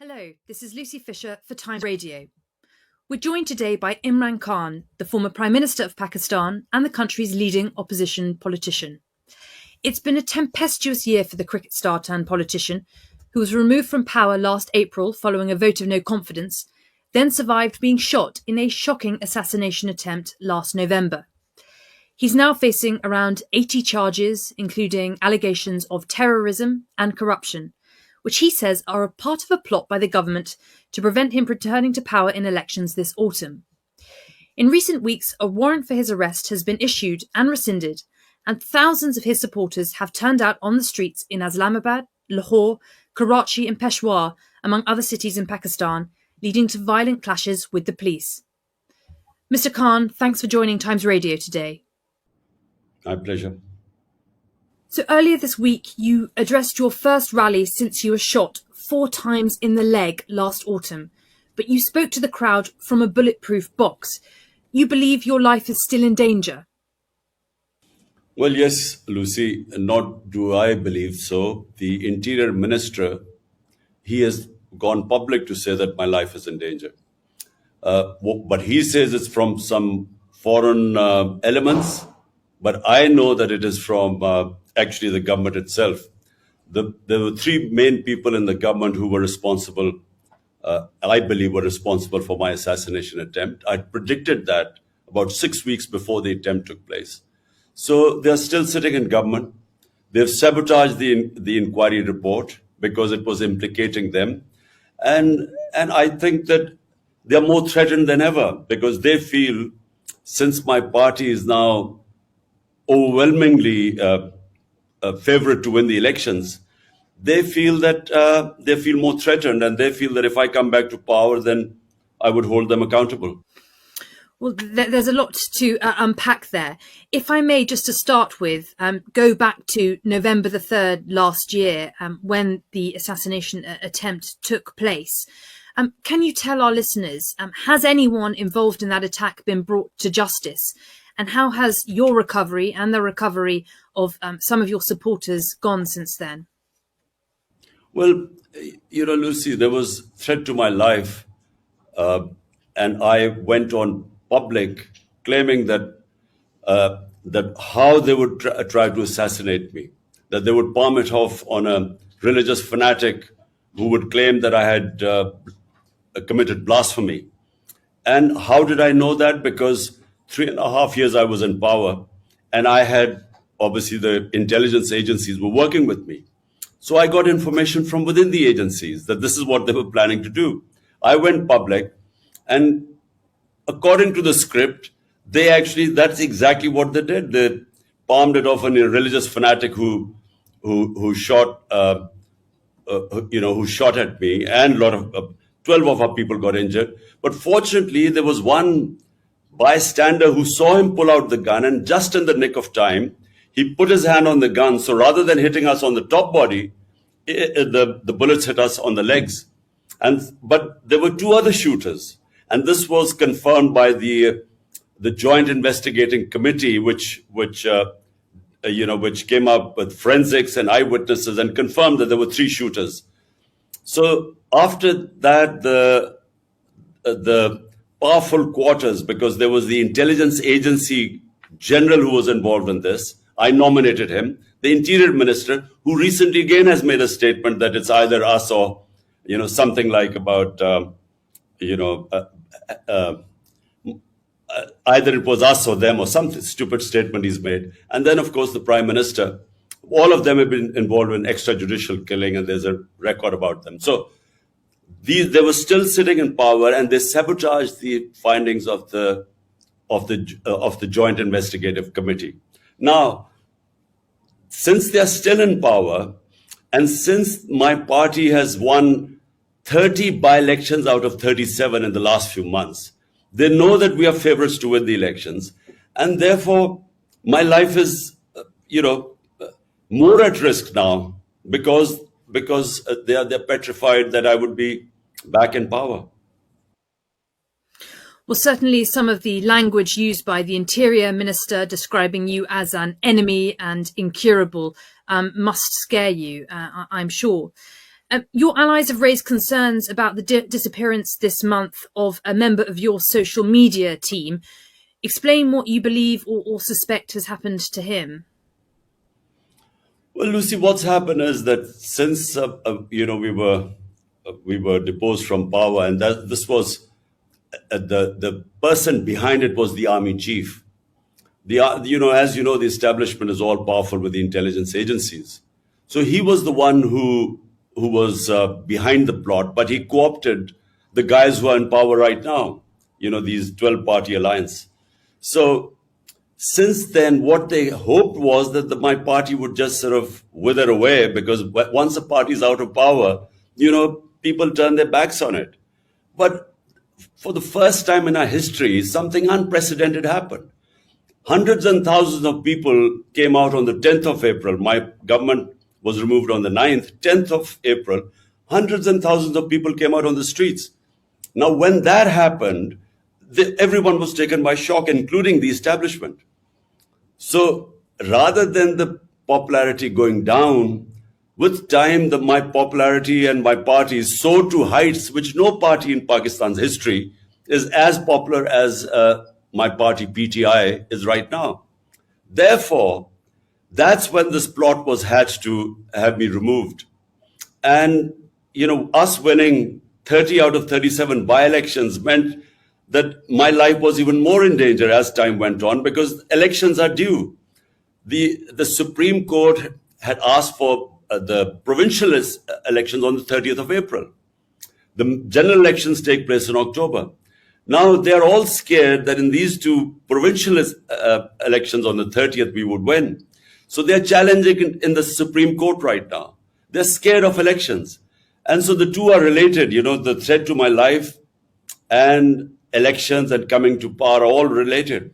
Hello, this is Lucy Fisher for Times Radio. We're joined today by Imran Khan, the former Prime Minister of Pakistan and the country's leading opposition politician. It's been a tempestuous year for the cricket star turned politician, who was removed from power last April following a vote of no confidence, then survived being shot in a shocking assassination attempt last November. He's now facing around 80 charges, including allegations of terrorism and corruption, which he says are a part of a plot by the government to prevent him returning to power in elections this autumn. In recent weeks, a warrant for his arrest has been issued and rescinded, and thousands of his supporters have turned out on the streets in Islamabad, Lahore, Karachi and Peshawar, among other cities in Pakistan, leading to violent clashes with the police. Mr. Khan, thanks for joining Times Radio today. My pleasure. So earlier this week, you addressed your first rally since you were shot 4 times in the leg last autumn, but you spoke to the crowd from a bulletproof box. You believe your life is still in danger? Well, yes, Lucy, not do I believe so. The Interior Minister, he has gone public to say that my life is in danger. But he says it's from some foreign elements, but I know that it is from actually the government itself. There were 3 main people in the government who were responsible, I believe were responsible for my assassination attempt. I predicted that about 6 weeks before the attempt took place. So they're still sitting in government. They've sabotaged the inquiry report because it was implicating them. And I think that they're more threatened than ever because they feel, since my party is now overwhelmingly favorite to win the elections, they feel that they feel more threatened, and they feel that if I come back to power, then I would hold them accountable. Well, there's a lot to unpack there. If I may, just to start with, go back to November the 3rd last year, when the assassination attempt took place. Can you tell our listeners, has anyone involved in that attack been brought to justice? And how has your recovery and the recovery of some of your supporters gone since then? Well, Lucy, there was threat to my life, and I went on public claiming that how they would try to assassinate me, that they would palm it off on a religious fanatic who would claim that I had committed blasphemy. And how did I know that? Because 3.5 years I was in power, and I had, obviously the intelligence agencies were working with me. So I got information from within the agencies that this is what they were planning to do. I went public, and according to the script, that's exactly what they did. They palmed it off on a religious fanatic who shot at me, and a lot of 12 of our people got injured. But fortunately, there was one bystander who saw him pull out the gun, and just in the nick of time, he put his hand on the gun. So rather than hitting us on the top body, the bullets hit us on the legs. But there were 2 other shooters, and this was confirmed by the Joint Investigating Committee, which came up with forensics and eyewitnesses and confirmed that there were 3 shooters. So after that, the powerful quarters, because there was the intelligence agency general who was involved in this, I nominated him. The Interior Minister, who recently again has made a statement that it's either us or, something like about, either it was us or them, or some stupid statement he's made. And then, of course, the Prime Minister. All of them have been involved in extrajudicial killing, and there's a record about them. So they were still sitting in power, and they sabotaged the findings of the Joint Investigative Committee. Now, since they are still in power, and since my party has won 30 by-elections out of 37 in the last few months, they know that we are favorites to win the elections, and therefore my life is, more at risk now because they're petrified that I would be back in power. Well, certainly some of the language used by the Interior Minister describing you as an enemy and incurable must scare you, I'm sure. Your allies have raised concerns about the disappearance this month of a member of your social media team. Explain what you believe or suspect has happened to him. Well, Lucy, what's happened is that since we were deposed from power, and that this was the person behind it was the army chief. As you know, the establishment is all powerful with the intelligence agencies. So he was the one who was behind the plot, but he co-opted the guys who are in power right now. These 12-party alliance. So since then, what they hoped was that my party would just sort of wither away, because once a party is out of power, people turn their backs on it. But for the first time in our history, something unprecedented happened. Hundreds and thousands of people came out on the 10th of April. My government was removed on the 9th, 10th of April. Hundreds and thousands of people came out on the streets. Now, when that happened, everyone was taken by shock, including the establishment. So rather than the popularity going down, with time, my popularity and my party soared to heights which no party in Pakistan's history is as popular as my party PTI is right now. Therefore, that's when this plot was hatched to have me removed. And, us winning 30 out of 37 by-elections meant that my life was even more in danger as time went on, because elections are due. The Supreme Court had asked for the provincial elections on the 30th of April. The general elections take place in October. Now, they're all scared that in these two provincial elections on the 30th, we would win. So they're challenging in the Supreme Court right now. They're scared of elections. And so the two are related, the threat to my life and elections and coming to power are all related.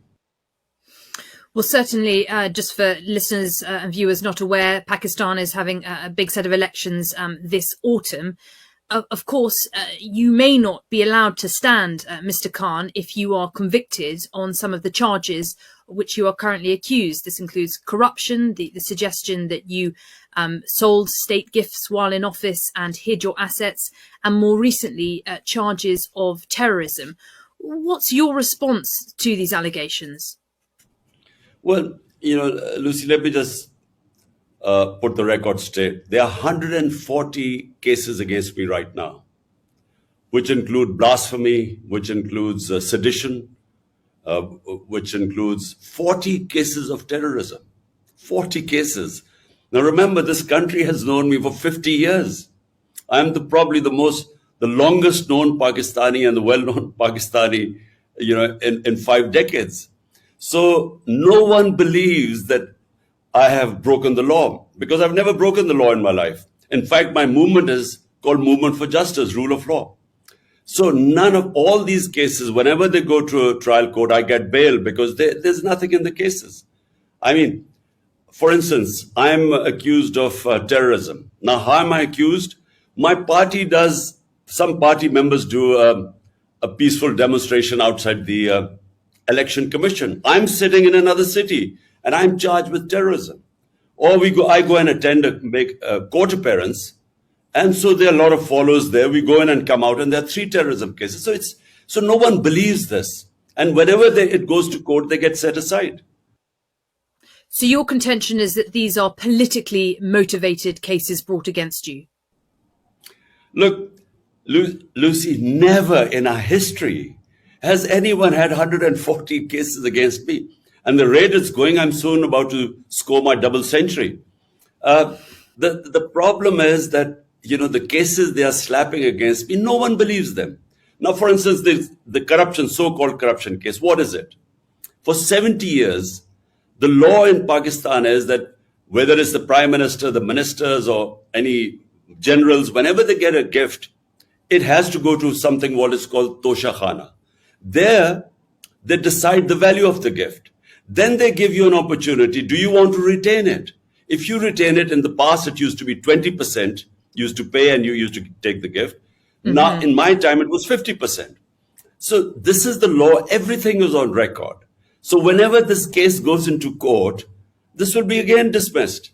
Well, certainly, just for listeners and viewers not aware, Pakistan is having a big set of elections this autumn. Of course, you may not be allowed to stand, Mr. Khan, if you are convicted on some of the charges which you are currently accused. This includes corruption, the suggestion that you sold state gifts while in office and hid your assets, and more recently, charges of terrorism. What's your response to these allegations? Well, Lucy, let me just put the record straight. There are 140 cases against me right now, which include blasphemy, which includes sedition, which includes 40 cases of terrorism. 40 cases. Now, remember, this country has known me for 50 years. I'm probably the longest known Pakistani and the well-known Pakistani, in 5 decades. So no one believes that I have broken the law, because I've never broken the law in my life. In fact, my movement is called Movement for Justice, Rule of Law. So none of all these cases, whenever they go to a trial court, I get bail because there's nothing in the cases. I mean, for instance, I'm accused of terrorism. Now, how am I accused? Some party members do a peaceful demonstration outside the Election Commission. I'm sitting in another city and I'm charged with terrorism. Or I go and make a court appearance. And so there are a lot of followers there. We go in and come out, and there are 3 terrorism cases. So no one believes this. And whenever it goes to court, they get set aside. So your contention is that these are politically motivated cases brought against you? Look, Lucy, never in our history has anyone had 140 cases against me. And the rate it's going, I'm soon about to score my double century. The problem is that, the cases they are slapping against me, no one believes them. Now, for instance, the so-called corruption case, what is it? For 70 years, the law in Pakistan is that whether it's the prime minister, the ministers, or any generals, whenever they get a gift, it has to go to something what is called Tosha Khana. There, they decide the value of the gift. Then they give you an opportunity. Do you want to retain it? If you retain it, in the past, it used to be 20%, used to pay and you used to take the gift. Mm-hmm. Now, in my time, it was 50%. So this is the law. Everything is on record. So whenever this case goes into court, this will be again dismissed.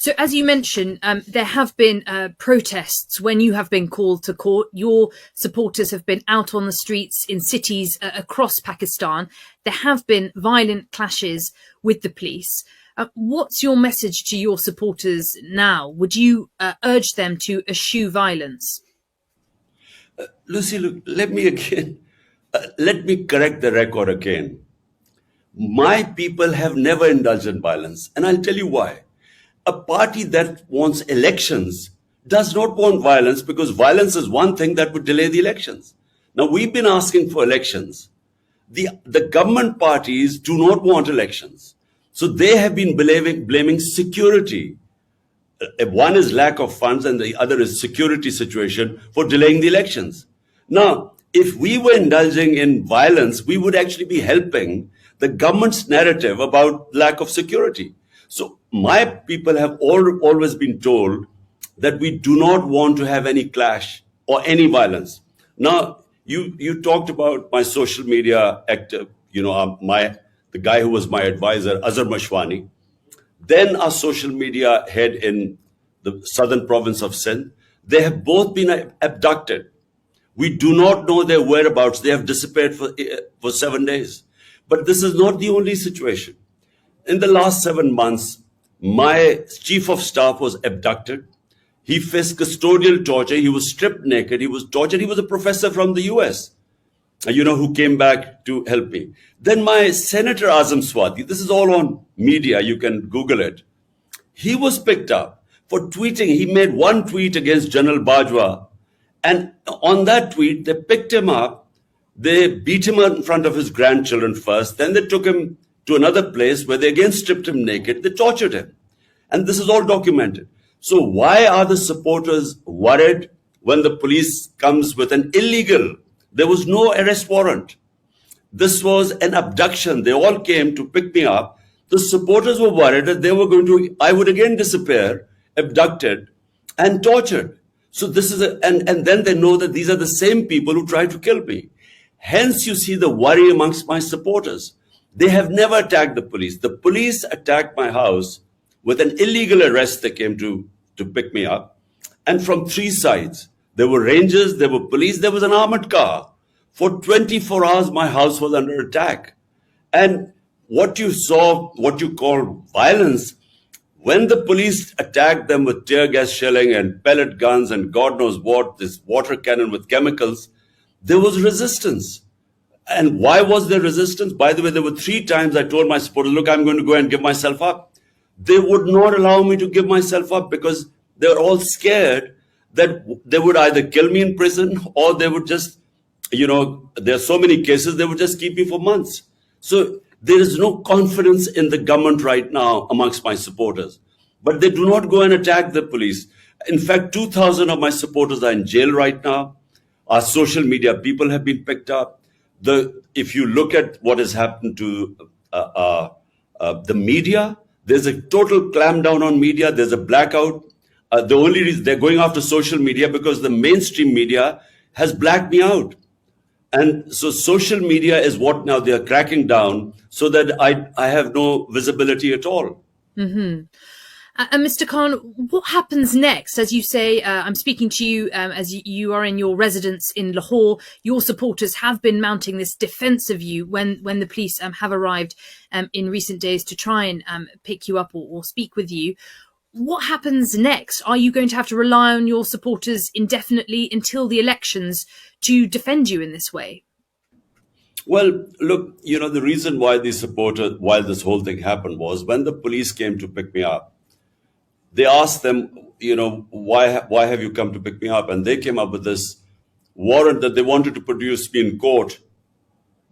So, as you mentioned, there have been protests when you have been called to court. Your supporters have been out on the streets in cities across Pakistan. There have been violent clashes with the police. What's your message to your supporters now? Would you urge them to eschew violence? Lucy, look, let me correct the record again. My people have never indulged in violence, and I'll tell you why. A party that wants elections does not want violence, because violence is one thing that would delay the elections. Now, we've been asking for elections. The government parties do not want elections. So they have been blaming security. One is lack of funds and the other is security situation for delaying the elections. Now, if we were indulging in violence, we would actually be helping the government's narrative about lack of security. So my people have always been told that we do not want to have any clash or any violence. Now, you talked about my social media active, the guy who was my advisor, Azhar Mashwani. Then our social media head in the southern province of Sindh. They have both been abducted. We do not know their whereabouts. They have disappeared for 7 days. But this is not the only situation. In the last 7 months, my chief of staff was abducted. He faced custodial torture. He was stripped naked. He was tortured. He was a professor from the US, who came back to help me. Then my Senator Azam Swati, this is all on media, you can Google it. He was picked up for tweeting. He made one tweet against General Bajwa. And on that tweet, they picked him up. They beat him in front of his grandchildren first. Then they took him to another place where they again stripped him naked. They tortured him. And this is all documented. So why are the supporters worried when the police comes with an illegal? There was no arrest warrant. This was an abduction. They all came to pick me up. The supporters were worried that I would again disappear, abducted and tortured. So this is and then they know that these are the same people who tried to kill me. Hence you see the worry amongst my supporters. They have never attacked the police. The police attacked my house with an illegal arrest. They came to pick me up. And from 3 sides, there were rangers, there were police, there was an armored car. For 24 hours, my house was under attack. And what you saw, what you call violence, when the police attacked them with tear gas shelling and pellet guns and God knows what, this water cannon with chemicals, there was resistance. And why was there resistance? By the way, there were 3 times I told my supporters, look, I'm going to go and give myself up. They would not allow me to give myself up because they were all scared that they would either kill me in prison or they would just, there are so many cases, they would just keep me for months. So there is no confidence in the government right now amongst my supporters. But they do not go and attack the police. In fact, 2,000 of my supporters are in jail right now. Our social media people have been picked up. If you look at what has happened to the media, there's a total clampdown on media. There's a blackout. The only reason they're going after social media because the mainstream media has blacked me out. And so social media is what now they are cracking down so that I have no visibility at all. Mm-hmm. And Mr. Khan, what happens next? As you say, I'm speaking to you as you are in your residence in Lahore. Your supporters have been mounting this defense of you when the police have arrived in recent days to try and pick you up or speak with you. What happens next? Are you going to have to rely on your supporters indefinitely until the elections to defend you in this way? Well, look, the reason why why this whole thing happened was when the police came to pick me up, they asked them, why have you come to pick me up? And they came up with this warrant that they wanted to produce me in court.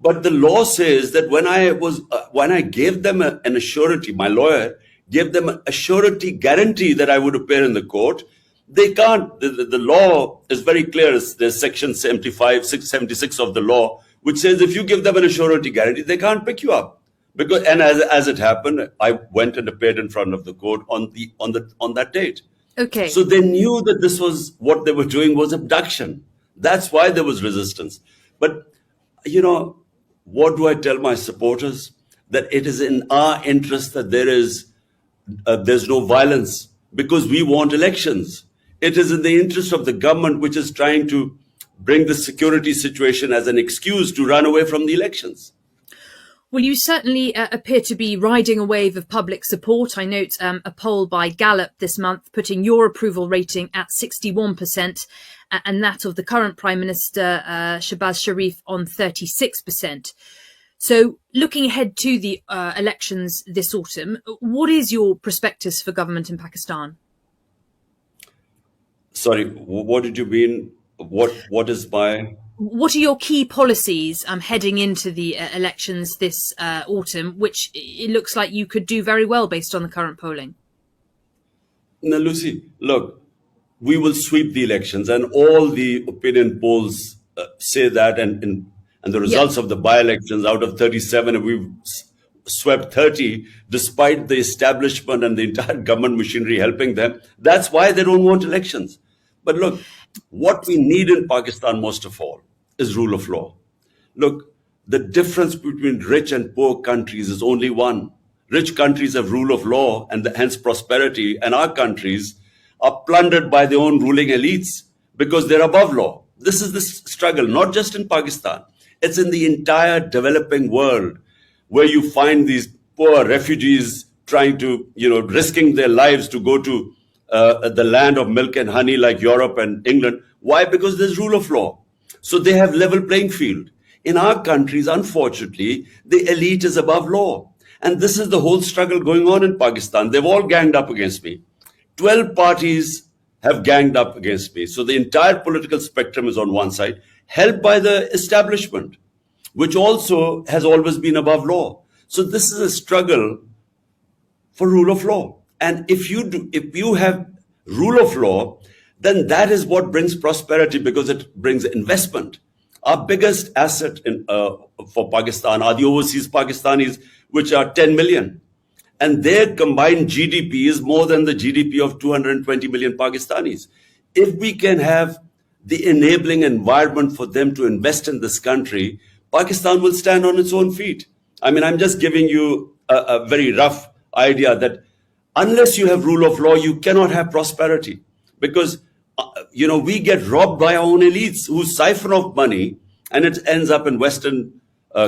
But the law says that when I gave them an assurity, my lawyer gave them a surety guarantee that I would appear in the court, they can't. The law is very clear. There's section 76 of the law, which says if you give them an surety guarantee, they can't pick you up. And as it happened, I went and appeared in front of the court on that date. Okay. So they knew that this was what they were doing was abduction. That's why there was resistance. But what do I tell my supporters? That it is in our interest that there's no violence. because we want elections. It is in the interest of the government, which is trying to bring the security situation as an excuse to run away from the elections. Well, you certainly appear to be riding a wave of public support. I note a poll by Gallup this month putting your approval rating at 61% and that of the current Prime Minister, Shehbaz Sharif, on 36%. So looking ahead to the elections this autumn, what is your prospectus for government in Pakistan? Sorry, what did you mean? What is my... What are your key policies heading into the elections this autumn, which it looks like you could do very well based on the current polling? Now, Lucy, look, we will sweep the elections, and all the opinion polls say that, and the results of the by-elections, out of 37, we've swept 30, despite the establishment and the entire government machinery helping them. That's why they don't want elections. But look, what we need in Pakistan most of all is rule of law. Look, the difference between rich and poor countries is only one. Rich countries have rule of law and hence prosperity, and our countries are plundered by their own ruling elites because they're above law. This is the struggle, not just in Pakistan. It's in the entire developing world where you find these poor refugees trying to, risking their lives to go to the land of milk and honey like Europe and England. Why? Because there's rule of law. So they have level playing field. In our countries, unfortunately, the elite is above law. And this is the whole struggle going on in Pakistan. They've all ganged up against me. 12 parties have ganged up against me. So the entire political spectrum is on one side, helped by the establishment, which also has always been above law. So this is a struggle for rule of law. And if you have rule of law, then that is what brings prosperity, because it brings investment. Our biggest asset for Pakistan are the overseas Pakistanis, which are 10 million. And their combined GDP is more than the GDP of 220 million Pakistanis. If we can have the enabling environment for them to invest in this country, Pakistan will stand on its own feet. I mean, I'm just giving you a very rough idea that unless you have rule of law, you cannot have prosperity. Because, we get robbed by our own elites who siphon off money, and it ends up in Western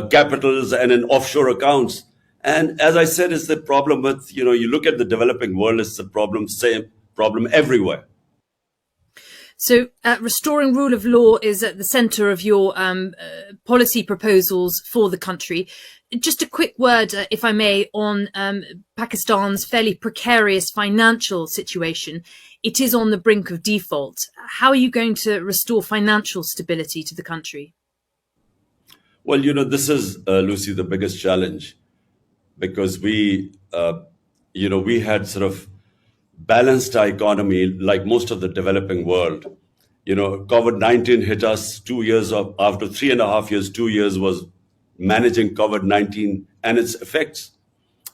capitals and in offshore accounts. And as I said, it's the problem with, you look at the developing world, it's the same problem everywhere. So restoring rule of law is at the centre of your policy proposals for the country. Just a quick word, if I may, on Pakistan's fairly precarious financial situation. It is on the brink of default. How are you going to restore financial stability to the country? Well, this is, Lucy, the biggest challenge, because we had sort of balanced our economy like most of the developing world. COVID-19 hit us 2 years after 3.5 years, 2 years was managing COVID-19 and its effects.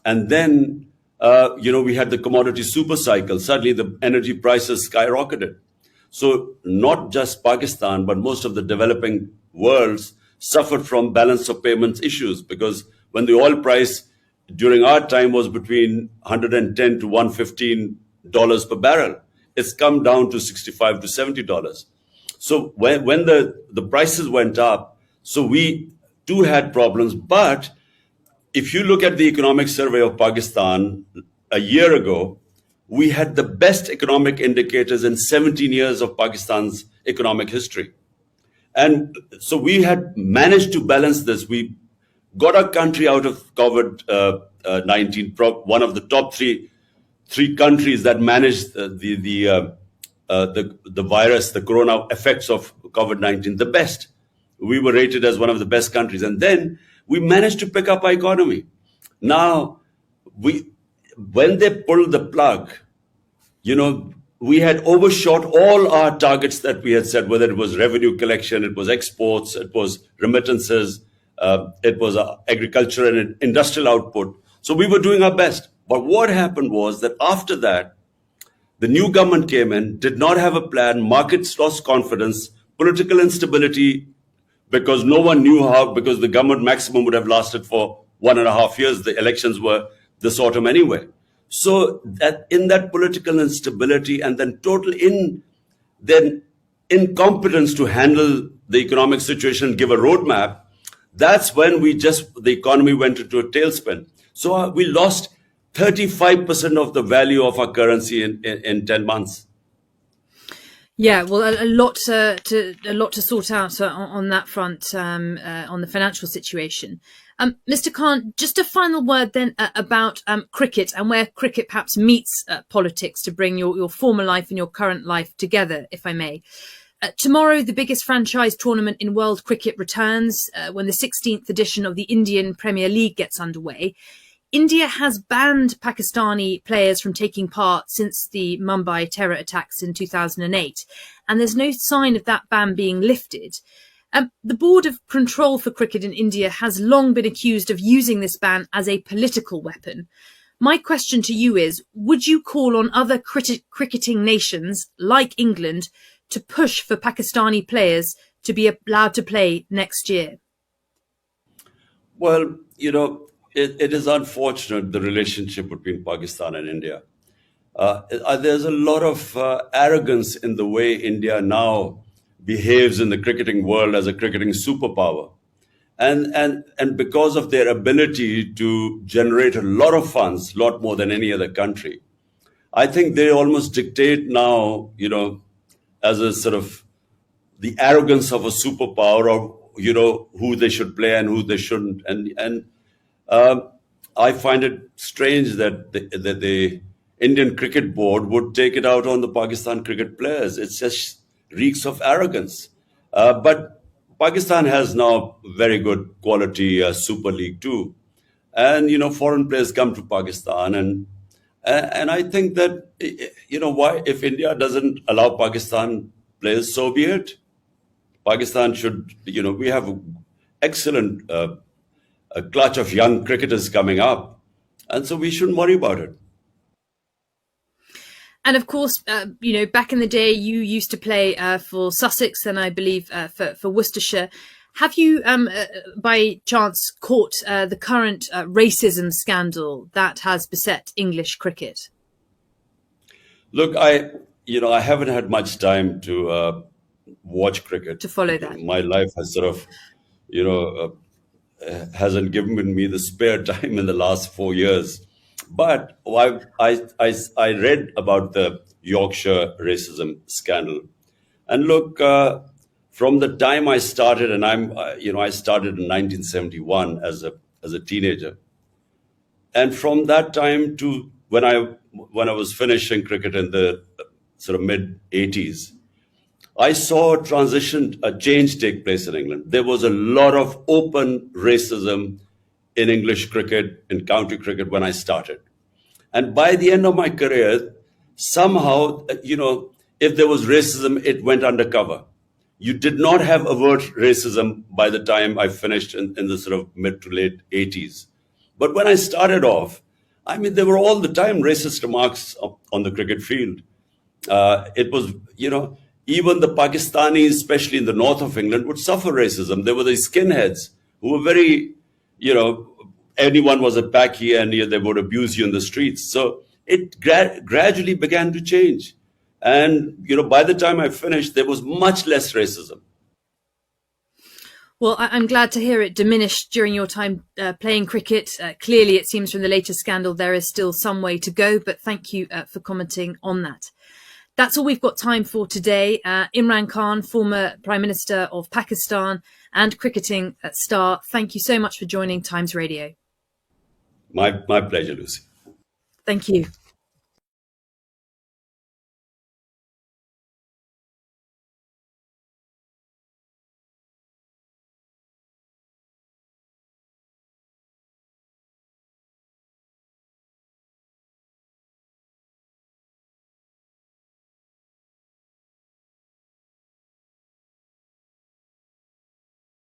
And then, we had the commodity super cycle. Suddenly the energy prices skyrocketed. So not just Pakistan, but most of the developing worlds suffered from balance of payments issues, because when the oil price during our time was between $110 to $115 per barrel, it's come down to $65 to $70. So when the prices went up, so we too had problems. But if you look at the economic survey of Pakistan a year ago, we had the best economic indicators in 17 years of Pakistan's economic history. And so we had managed to balance this. We got our country out of COVID-19, one of the top three countries that managed the virus, the corona effects of COVID-19, the best. We were rated as one of the best countries. And then we managed to pick up our economy. Now, when they pulled the plug, we had overshot all our targets that we had set, whether it was revenue collection, it was exports, it was remittances, it was agriculture and industrial output. So we were doing our best. But what happened was that after that, the new government came in, did not have a plan, markets lost confidence, political instability, because no one knew how, because the government maximum would have lasted for 1.5 years. The elections were this autumn anyway. So that in that political instability and then total then incompetence to handle the economic situation, give a roadmap, that's when the economy went into a tailspin. So we lost 35% of the value of our currency in 10 months. Yeah, well, a lot to sort out on that front, on the financial situation. Mr. Khan, just a final word then about cricket and where cricket perhaps meets politics to bring your former life and your current life together, if I may. Tomorrow, the biggest franchise tournament in world cricket returns when the 16th edition of the Indian Premier League gets underway. India has banned Pakistani players from taking part since the Mumbai terror attacks in 2008, and there's no sign of that ban being lifted. The Board of Control for Cricket in India has long been accused of using this ban as a political weapon. My question to you is, would you call on other cricketing nations like England to push for Pakistani players to be allowed to play next year? Well, it is unfortunate, the relationship between Pakistan and India. There's a lot of arrogance in the way India now behaves in the cricketing world as a cricketing superpower. And because of their ability to generate a lot of funds, a lot more than any other country, I think they almost dictate now, as a sort of the arrogance of a superpower of, who they should play and who they shouldn't. And I find it strange that the Indian Cricket Board would take it out on the Pakistan cricket players. It just reeks of arrogance. But Pakistan has now very good quality Super League too. And, foreign players come to Pakistan. And I think that, why, if India doesn't allow Pakistan players, so be it. Pakistan should, we have excellent a clutch of young cricketers coming up. And so we shouldn't worry about it. And of course, back in the day, you used to play for Sussex and I believe for Worcestershire. Have you, by chance, caught the current racism scandal that has beset English cricket? Look, I haven't had much time to watch cricket. To follow that. My life has sort of, hasn't given me the spare time in the last 4 years. But I read about the Yorkshire racism scandal. And look, from the time I started, and I started in 1971 as a teenager. And from that time to when I was finishing cricket in the sort of mid 80s, I saw a change take place in England. There was a lot of open racism in English cricket, in county cricket when I started. And by the end of my career, somehow, if there was racism, it went undercover. You did not have overt racism by the time I finished in the sort of mid to late 80s. But when I started off, there were all the time racist remarks on the cricket field. It was, even the Pakistanis, especially in the north of England, would suffer racism. There were these skinheads who were very, anyone was a Paki and they would abuse you in the streets. So it gradually began to change. And, by the time I finished, there was much less racism. Well, I'm glad to hear it diminished during your time playing cricket. Clearly, it seems from the latest scandal, there is still some way to go. But thank you for commenting on that. That's all we've got time for today. Imran Khan, former Prime Minister of Pakistan and cricketing star, thank you so much for joining Times Radio. My pleasure, Lucy. Thank you.